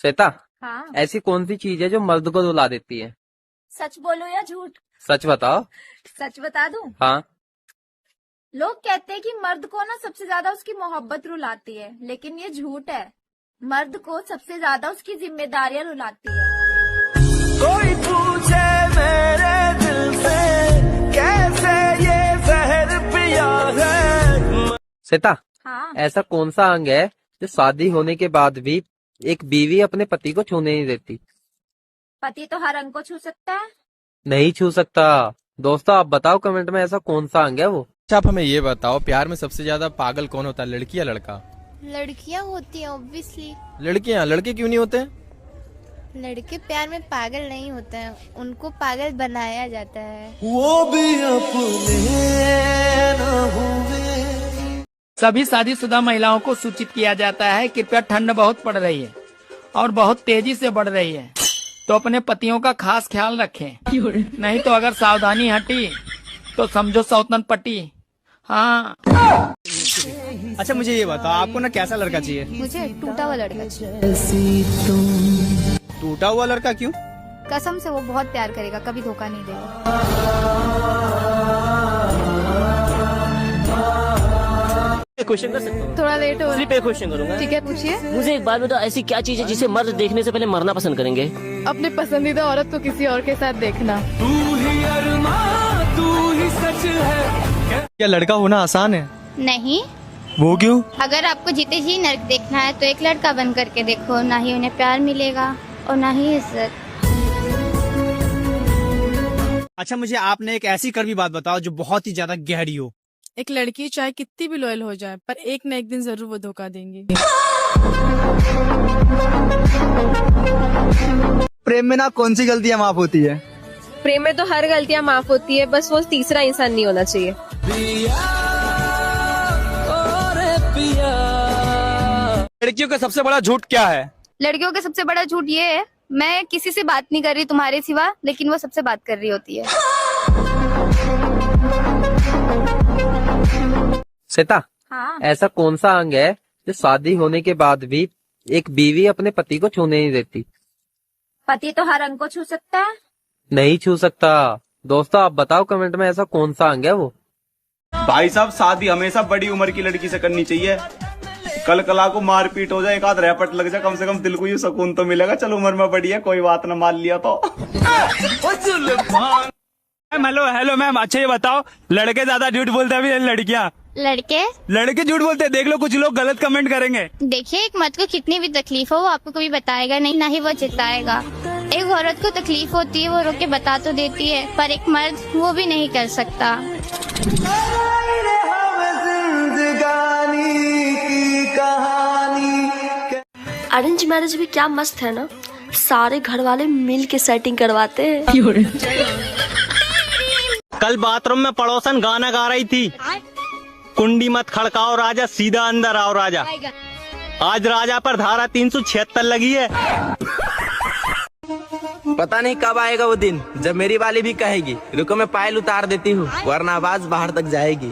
श्वेता, हाँ। ऐसी कौन सी चीज है जो मर्द को रुला देती है? सच बोलो या झूठ? सच बताओ। सच बता दूं? हाँ। लोग कहते हैं कि मर्द को ना सबसे ज्यादा उसकी मोहब्बत रुलाती है, लेकिन ये झूठ है। मर्द को सबसे ज्यादा उसकी जिम्मेदारियां रुलाती है। कोई पूछे मेरे दिल से कैसे ये जहर पिया है। श्वेता, हाँ। ऐसा कौन सा अंग है जो शादी होने के बाद भी एक बीवी अपने पति को छूने नहीं देती? पति तो हर अंग को छू सकता है। नहीं छू सकता। दोस्तों आप बताओ कमेंट में ऐसा कौन सा अंग है वो। अच्छा आप हमें ये बताओ, प्यार में सबसे ज्यादा पागल कौन होता है, लड़की या लड़का? लड़कियां होती हैं ऑब्वियसली। लड़कियां? लड़के क्यों नहीं होते? लड़के प्यार में पागल नहीं होते हैं, उनको पागल बनाया जाता है। वो भी अपने न हुए। सभी शादीशुदा महिलाओं को सूचित किया जाता है कृपया ठंड बहुत पड़ रही है और बहुत तेजी से बढ़ रही है, तो अपने पतियों का खास ख्याल रखें। नहीं तो अगर सावधानी हटी तो समझो सौतन पटी। हाँ। अच्छा मुझे ये बताओ, आपको ना कैसा लड़का चाहिए? मुझे टूटा हुआ लड़का चाहिए। टूटा हुआ लड़का क्यों? कसम से वो बहुत प्यार करेगा, कभी धोखा नहीं देगा। क्वेश्चन कर सकता हूँ? थोड़ा लेट हो सिर्फ एक क्वेश्चन करूंगा। ठीक है, पूछिए। मुझे एक बात बताओ, ऐसी क्या चीज है जिसे मर्द देखने से पहले मरना पसंद करेंगे? अपने पसंदीदा औरत को किसी और के साथ देखना। तू ही अरमां, तू ही सच है। क्या लड़का होना आसान है? नहीं। वो क्यों? अगर आपको जीते जी नर्क देखना है तो एक लड़का बन करके देखो, ना ही उन्हें प्यार मिलेगा और ना ही इज्जत। अच्छा मुझे आपने एक ऐसी कड़वी बात बताओ जो बहुत ही ज्यादा गहरी हो। एक लड़की चाहे कितनी भी लॉयल हो जाए, पर एक न एक दिन जरूर वो धोखा देंगी। प्रेम में ना कौन सी गलतियाँ माफ होती है? प्रेम में तो हर गलतियाँ माफ होती है, बस वो तीसरा इंसान नहीं होना चाहिए। लड़कियों का सबसे बड़ा झूठ क्या है? लड़कियों का सबसे बड़ा झूठ ये है, मैं किसी से बात नहीं कर रही तुम्हारे सिवा, लेकिन वो सबसे बात कर रही होती है। श्वेता, हाँ। ऐसा कौन सा अंग है जो शादी होने के बाद भी एक बीवी अपने पति को छूने नहीं देती? पति तो हर अंग को छू सकता है। नहीं छू सकता। दोस्तों आप बताओ कमेंट में ऐसा कौन सा अंग है वो। भाई साहब, शादी हमेशा बड़ी उम्र की लड़की से करनी चाहिए। कल कला को मारपीट हो जाए, एक आध रैपट लग जाए, कम से कम दिल को ये सुकून तो मिलेगा। चलो उम्र में बड़ी है, कोई बात ना, मान लिया तो। हेलो मैम, अच्छा ये बताओ, लड़के ज्यादा झूठ बोलते हैं लड़कियाँ? लड़के झूठ बोलते हैं। देख लो कुछ लोग गलत कमेंट करेंगे। देखिए, एक मर्द को कितनी भी तकलीफ हो वो आपको कभी बताएगा नहीं, ना ही वो चिताएगा। एक औरत को तकलीफ होती है, वो रोक के बता तो देती है, पर एक मर्द वो भी नहीं कर सकता। अरेंज मैरिज भी क्या मस्त है ना, सारे घर वाले मिल के सेटिंग करवाते हैं। कल बाथरूम में पड़ोसन गाना गा रही थी, कुंडी मत खड़काओ राजा, सीधा अंदर आओ राजा। आज राजा पर धारा 376 लगी है। पता नहीं कब आएगा वो दिन जब मेरी वाली भी कहेगी रुको मैं पायल उतार देती हूँ, वरना आवाज बाहर तक जाएगी।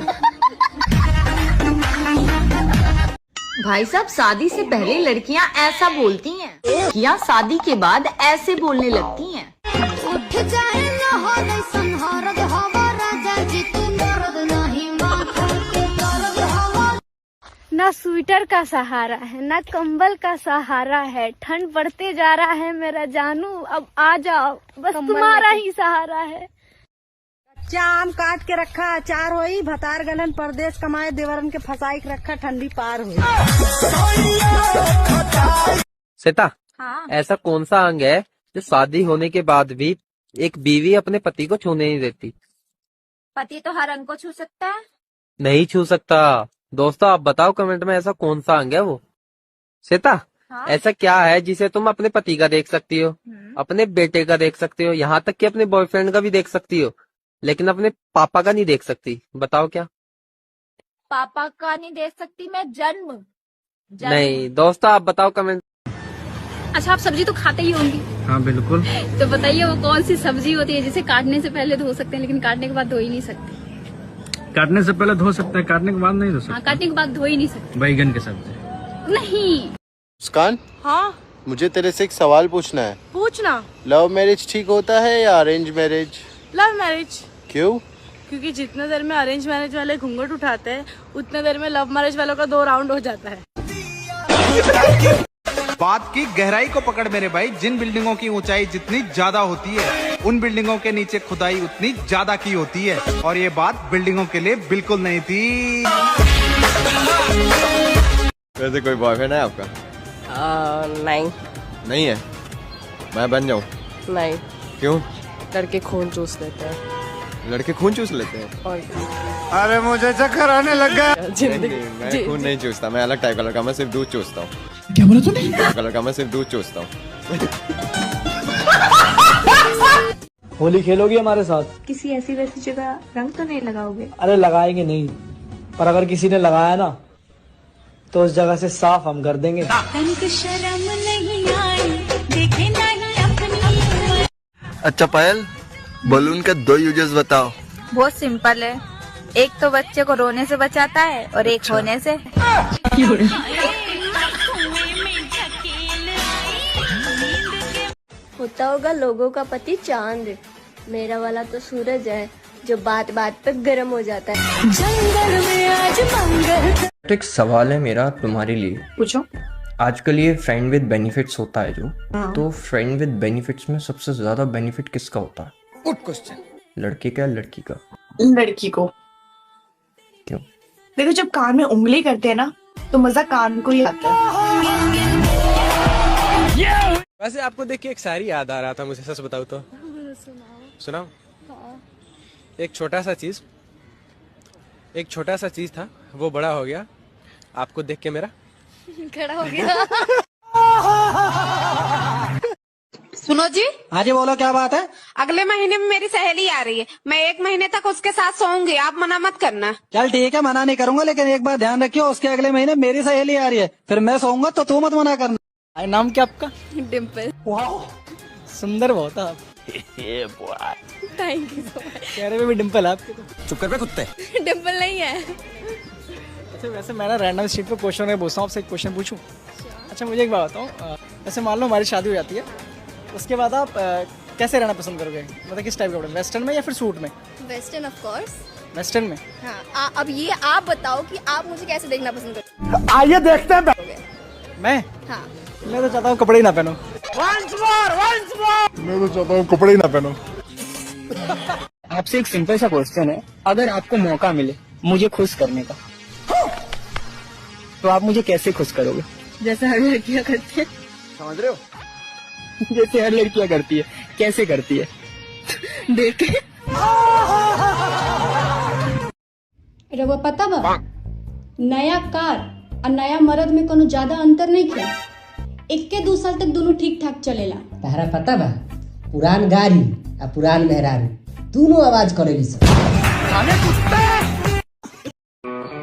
भाई साहब, शादी से पहले लड़कियां ऐसा बोलती हैं, लड़कियां शादी के बाद ऐसे बोलने लगती हैं। उठ जाए ना स्वेटर का सहारा है, ना कंबल का सहारा है, ठंड बढ़ते जा रहा है मेरा जानू, अब आ जाओ, बस तुम्हारा ही सहारा है। आम काट के रखा अचार होई, भतार गलन परदेश कमाए, देवरन के फसाई के रखा ठंडी पार हुई। श्वेता, हाँ। ऐसा कौन सा अंग है जो शादी होने के बाद भी एक बीवी अपने पति को छूने नहीं देती? पति तो हर अंग को छू सकता है। नहीं छू सकता। दोस्तों आप बताओ कमेंट में ऐसा कौन सा अंग है वो। श्वेता, हाँ? ऐसा क्या है जिसे तुम अपने पति का देख सकती हो, अपने बेटे का देख सकती हो, यहाँ तक कि अपने बॉयफ्रेंड का भी देख सकती हो, लेकिन अपने पापा का नहीं देख सकती? बताओ क्या? पापा का नहीं देख सकती मैं? जन्म। नहीं। दोस्तों आप बताओ कमेंट। अच्छा, आप सब्जी तो खाते ही होंगे। हाँ बिल्कुल। तो बताइए वो कौन सी सब्जी होती है जिसे काटने से पहले धो सकते हैं लेकिन काटने के बाद धो ही नहीं सकते? काटने से पहले धो सकते हैं, काटने के बाद नहीं धो सकते। हाँ, काटने के बाद धो ही नहीं सकते। बैगन के सब्जी। नहीं। मुस्कान, हाँ, मुझे तेरे से एक सवाल पूछना है। पूछना। लव मैरिज ठीक होता है या अरेंज मैरिज? Love marriage. क्यों? क्योंकि जितने देर में अरेंज मैरिज वाले घूंघट उठाते हैं उतने देर में लव मैरिज वालों का 2 राउंड हो जाता है। बात की गहराई को पकड़ मेरे भाई। जिन बिल्डिंगों की ऊंचाई जितनी ज्यादा होती है उन बिल्डिंगों के नीचे खुदाई उतनी ज्यादा की होती है। और ये बात बिल्डिंगों के लिए बिल्कुल नहीं थी। वैसे कोई बॉयफ्रेंड है आपका? नहीं। नहीं है? मैं बन जाऊं? नहीं। क्यों? लड़के खून चूस लेते हैं। लड़के खून चूस लेते हैं? और अरे मुझे चक्कर आने लग गया। जिंदगी मैं खून नहीं चूसता, मैं अलग टाइप कलर का, मैं सिर्फ दूध चूसता हूँ। क्या बोला तूने? कलर का मैं सिर्फ दूध चूसता हूँ। होली खेलोगी हमारे साथ? किसी ऐसी वैसी जगह रंग तो नहीं लगाओगे? अरे लगाएंगे नहीं, पर अगर किसी ने लगाया ना तो उस जगह से साफ हम कर देंगे। शर्म नहीं आई, देखे नहीं अपनी। अच्छा पायल, बलून के 2 यूजेस बताओ। बहुत सिंपल है, एक तो बच्चे को रोने से बचाता है और एक होने से। होता होगा लोगों का पति चांद, मेरा वाला तो सूरज है जो बात बात पे गर्म हो जाता है। जंगल में आज मंगल। एक सवाल है मेरा तुम्हारे लिए। पूछो। आजकल ये फ्रेंड विद बेनिफिट्स होता है जो, हाँ। तो फ्रेंड विद बेनिफिट्स में सबसे ज्यादा बेनिफिट किसका होता है? Good question. लड़के का या लड़की का? लड़की को। क्यों? देखो जब कान में उंगली करते हैं ना तो मजा कान को ही आता है। वैसे आपको देख के एक शायरी याद आ रहा था मुझे, सच बताऊं तो। सुनाओ। एक छोटा सा चीज था, वो बड़ा हो गया आपको देख के मेरा खड़ा हो गया। सुनो जी। हाँ जी बोलो, क्या बात है? अगले महीने में मेरी सहेली आ रही है, मैं 1 महीने तक उसके साथ सोऊंगी, आप मना मत करना। चल ठीक है, मना नहीं करूंगा, लेकिन एक बात ध्यान रखियो, उसके अगले महीने मेरी सहेली आ रही है, फिर मैं सोऊंगा तो तू मत मना करना। नाम क्या आपका? डिम्पल। वाह, सुंदर बहुत है आप। Thank you so much. चेहरे में भी डिम्पल है आपके। तो चुप कर बे कुत्ते। डिम्पल नहीं है। अच्छा वैसे मैं ना रैंडम स्ट्रीट पे क्वेश्चन में पूछता हूँ, आपसे एक क्वेश्चन पूछूं? अच्छा मुझे एक बात बताओ, वैसे मान लो हमारी शादी हो जाती है, उसके बाद आप कैसे रहना पसंद करोगे? मतलब किस टाइप के कपड़े, वेस्टर्न में या फिर सूट में? Western of course. वेस्टर्न में? हाँ। अब ये आप बताओ कि आप मुझे कैसे देखना पसंद करोगे? आइए देखते हैं। मैं? हाँ। मैं तो चाहता हूँ कपड़े ही ना पहनो। मैं तो चाहता हूँ कपड़े ही ना पहनो। आपसे एक सिंपल सा क्वेश्चन है, अगर आपको मौका मिले मुझे खुश करने का, तो आप मुझे कैसे खुश करोगे? जैसे हर लड़कियां करती है। समझ रहे हो? जैसे हर लड़कियां करती है। कैसे करती है? देख के। रवा पता बा, नया कार और नया मर्द में कोनो ज्यादा अंतर नहीं है। 1-2 साल तक दोनों ठीक ठाक चलेला। तारा पता बा, पुरान गाड़ी और पुरान मेहरारू दोनों आवाज करेली सब।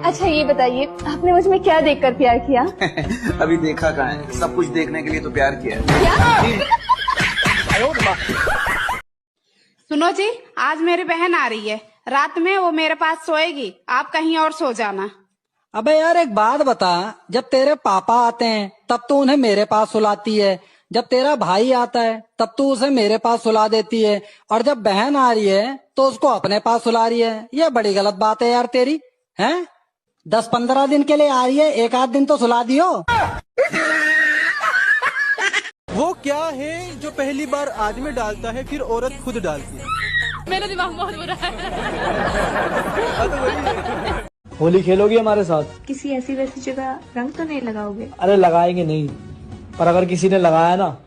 अच्छा ये बताइए, आपने मुझ में क्या देखकर प्यार किया? अभी देखा कहाँ है, सब कुछ देखने के लिए तो प्यार किया है। सुनो जी, आज मेरी बहन आ रही है, रात में वो मेरे पास सोएगी, आप कहीं और सो जाना। अबे यार एक बात बता, जब तेरे पापा आते हैं तब तो उन्हें मेरे पास सुलाती है, जब तेरा भाई आता है तब तो उसे मेरे पास सुला देती है, और जब बहन आ रही है तो उसको अपने पास सुला रही है। ये बड़ी गलत बात है यार तेरी, हैं? 10-15 दिन के लिए आ रही है, 1-8 दिन तो सुला दियो। वो क्या है जो पहली बार आदमी डालता है फिर औरत खुद डालती है? मेरा दिमाग बहुत बुरा है। होली खेलोगी हमारे साथ? किसी ऐसी वैसी जगह रंग तो नहीं लगाओगे? अरे लगाएंगे नहीं, पर अगर किसी ने लगाया ना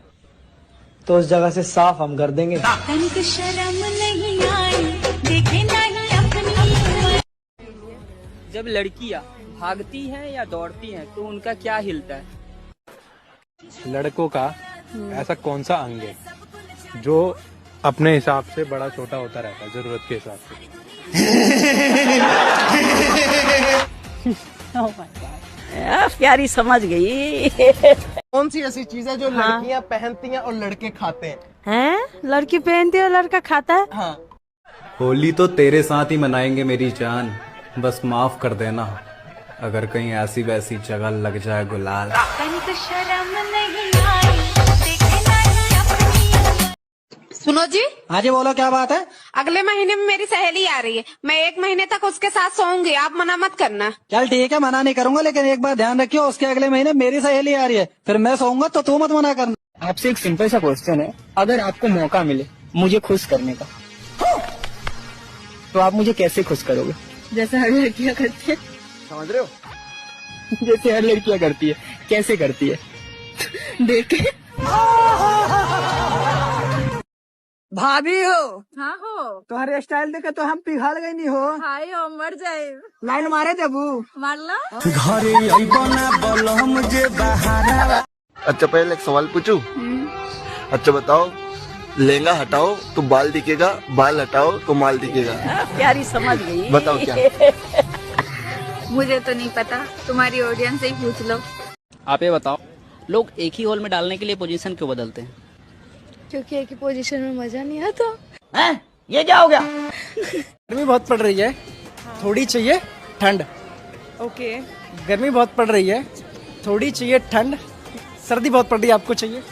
तो उस जगह से साफ हम कर देंगे। शर्म नहीं आई, देखे नहीं अपनी। जब लड़कियां भागती हैं या दौड़ती हैं तो उनका क्या हिलता है? लड़कों का ऐसा कौन सा अंग है जो अपने हिसाब से बड़ा छोटा होता रहता है, जरूरत के हिसाब से? प्यारी समझ गई। कौन सी ऐसी चीज है जो लड़कियां पहनती हैं और लड़के खाते हैं? हैं? लड़की पहनती है और लड़का खाता है? हाँ। होली तो तेरे साथ ही मनाएंगे मेरी जान, बस माफ कर देना अगर कहीं ऐसी वैसी जगह लग जाए गुलाल। शर्म नहीं आई। सुनो जी। हाँ जी बोलो, क्या बात है? अगले महीने में मेरी सहेली आ रही है, मैं 1 महीने तक उसके साथ सोऊंगी, आप मना मत करना। चल ठीक है, मना नहीं करूंगा, लेकिन एक बात ध्यान रखियो, उसके अगले महीने मेरी सहेली आ रही है, फिर मैं सोऊंगा तो तू मत मना करना। आपसे एक सिंपल सा क्वेश्चन है, अगर आपको मौका मिले मुझे खुश करने का, तो आप मुझे कैसे खुश करोगे? जैसे हर लड़कियां करती है। समझ रहे हो? जैसे हर लड़कियां करती है। कैसे करती है? देख के। भाभी हो? हाँ हो। तुम्हारे स्टाइल देखे तो हम पिघल गई नहीं हो। हाय हो, मर जाए। लाइन मारे देबू? मार लो। अच्छा पहले एक सवाल पूछूं? अच्छा बताओ, लहंगा हटाओ तो बाल दिखेगा, बाल हटाओ तो माल दिखेगा। प्यारी समझ गई। बताओ क्या? मुझे तो नहीं पता, तुम्हारी ऑडियंस से ही पूछ लो। आप ये बताओ, लोग एक ही होल में डालने के लिए पोजीशन क्यों बदलते हैं? क्योंकि एक ही पोजीशन में मजा नहीं आता। ये क्या हो गया? गर्मी बहुत पड़ रही है, थोड़ी चाहिए ठंड। ओके। गर्मी बहुत पड़ रही है, थोड़ी चाहिए ठंड। सर्दी बहुत पड़ रही है, आपको चाहिए?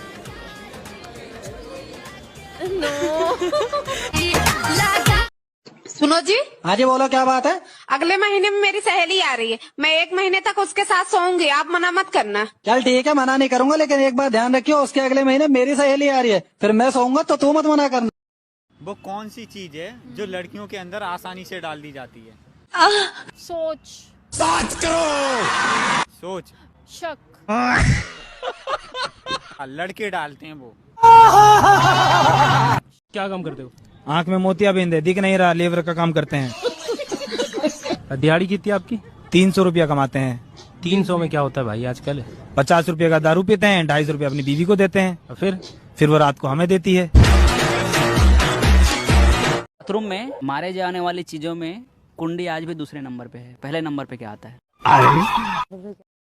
सुनो जी। हाँ जी बोलो, क्या बात है? अगले महीने में मेरी सहेली आ रही है, मैं 1 महीने तक उसके साथ सोऊंगी, आप मना मत करना। चल ठीक है, मना नहीं करूंगा, लेकिन एक बात ध्यान रखियो, उसके अगले महीने मेरी सहेली आ रही है, फिर मैं सोऊंगा तो तू मत मना करना। वो कौन सी चीज है जो लड़कियों के अंदर आसानी से डाल दी जाती है? सोच। सोच। शक। लड़के डालते हैं वो। क्या काम करते हो? आंख में मोतियाबिंद है, दिख नहीं रहा, लेबर का काम करते हैं। दिहाड़ी कितनी आपकी? 300 रुपया कमाते हैं। 300 में क्या होता है भाई आजकल? 50 रुपये का दारू पीते हैं, 250 रुपये अपनी बीवी को देते हैं, और फिर वो रात को हमें देती है। बाथरूम में मारे जाने वाली चीजों में कुंडी आज भी दूसरे नंबर पे है, पहले नंबर पे क्या आता है?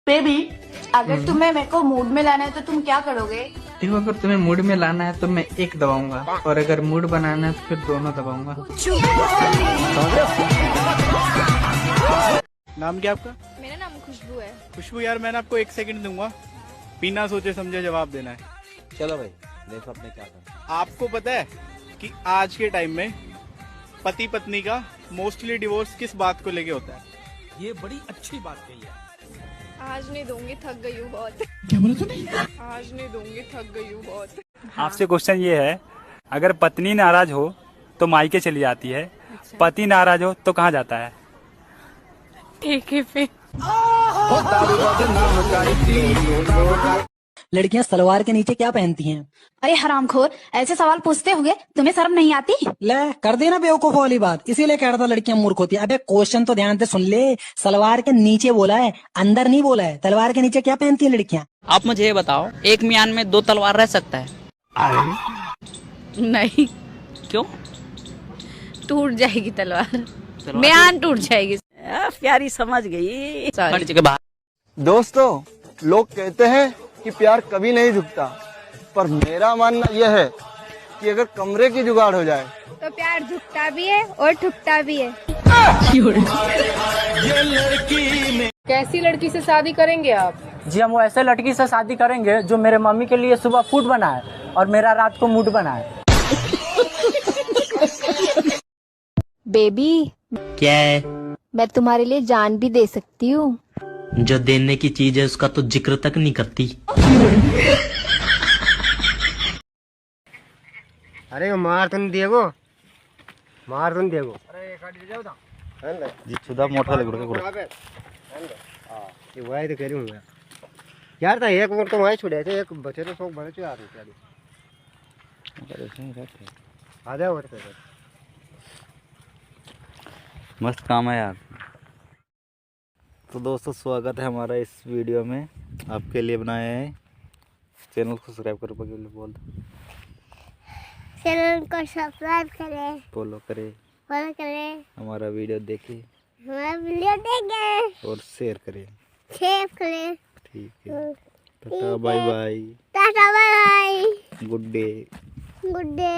बेबी, अगर तुम्हें मेरे को मूड में लाना है तो तुम क्या करोगे? देखो, अगर तुम्हें मूड में लाना है तो मैं 1 दबाऊंगा, और अगर मूड बनाना है तो फिर दोनों दबाऊंगा। नाम क्या आपका? मेरा नाम खुशबू है। खुशबू यार, मैंने आपको 1 सेकंड दूंगा, बिना सोचे समझे जवाब देना है। चलो भाई, देखो आपने क्या कहा। आपको पता है कि आज के टाइम में पति पत्नी का मोस्टली डिवोर्स किस बात को लेके होता है? ये बड़ी अच्छी बात कही है। आज नहीं दूंगी, थक गई हूँ बहुत। क्या बोला तूने? आज नहीं दूंगी, थक गई हूँ बहुत। आपसे क्वेश्चन ये है, अगर पत्नी नाराज हो तो मायके चली जाती है, पति नाराज हो तो कहाँ जाता है? ठीक है फिर। लड़कियां सलवार के नीचे क्या पहनती हैं? अरे हरामखोर, ऐसे सवाल पूछते होगे, तुम्हें शर्म नहीं आती? ले कर देना बेवकूफ वाली बात, इसीलिए कह रहा था लड़कियां मूर्ख होती है। अबे क्वेश्चन तो ध्यान से सुन ले, सलवार के नीचे बोला है, अंदर नहीं बोला है। सलवार के नीचे क्या पहनती है लड़कियां? आप मुझे ये बताओ, एक म्यान में 2 तलवार रह सकता है? नहीं। क्यों? टूट जाएगी तलवार, म्यान टूट जाएगी। प्यारी समझ गई। दोस्तों, लोग कहते हैं कि प्यार कभी नहीं झुकता, पर मेरा मानना यह है कि अगर कमरे की जुगाड़ हो जाए तो प्यार झुकता भी है और ठुकता भी है। कैसी लड़की से शादी करेंगे आप? जी, हम वो ऐसे लड़की से शादी करेंगे जो मेरे मम्मी के लिए सुबह फूड बनाए और मेरा रात को मूड बनाए। बेबी, क्या है? मैं तुम्हारे लिए जान भी दे सकती हूँ। जो देने की चीज है उसका तो जिक्र तक नहीं करती। अरे मार तुम देगो, मार तुम देगो। सुधा मोठा लग ये वही तो कह रही हूँ यार। था एक मिनट तो वही छोड़े थे, एक बचे तो सब बड़े यार। आधा और मस्त काम है यार। तो दोस्तों, स्वागत है हमारा इस वीडियो में, आपके लिए बनाए हैं। चैनल को सब्सक्राइब करो, बोल दो। चैनल को सब्सक्राइब करें, फॉलो करें, हमारा वीडियो देखें, हमारा वीडियो देखें और शेयर करें। ठीक है, tata bye bye, tata bye bye, good day. Good day.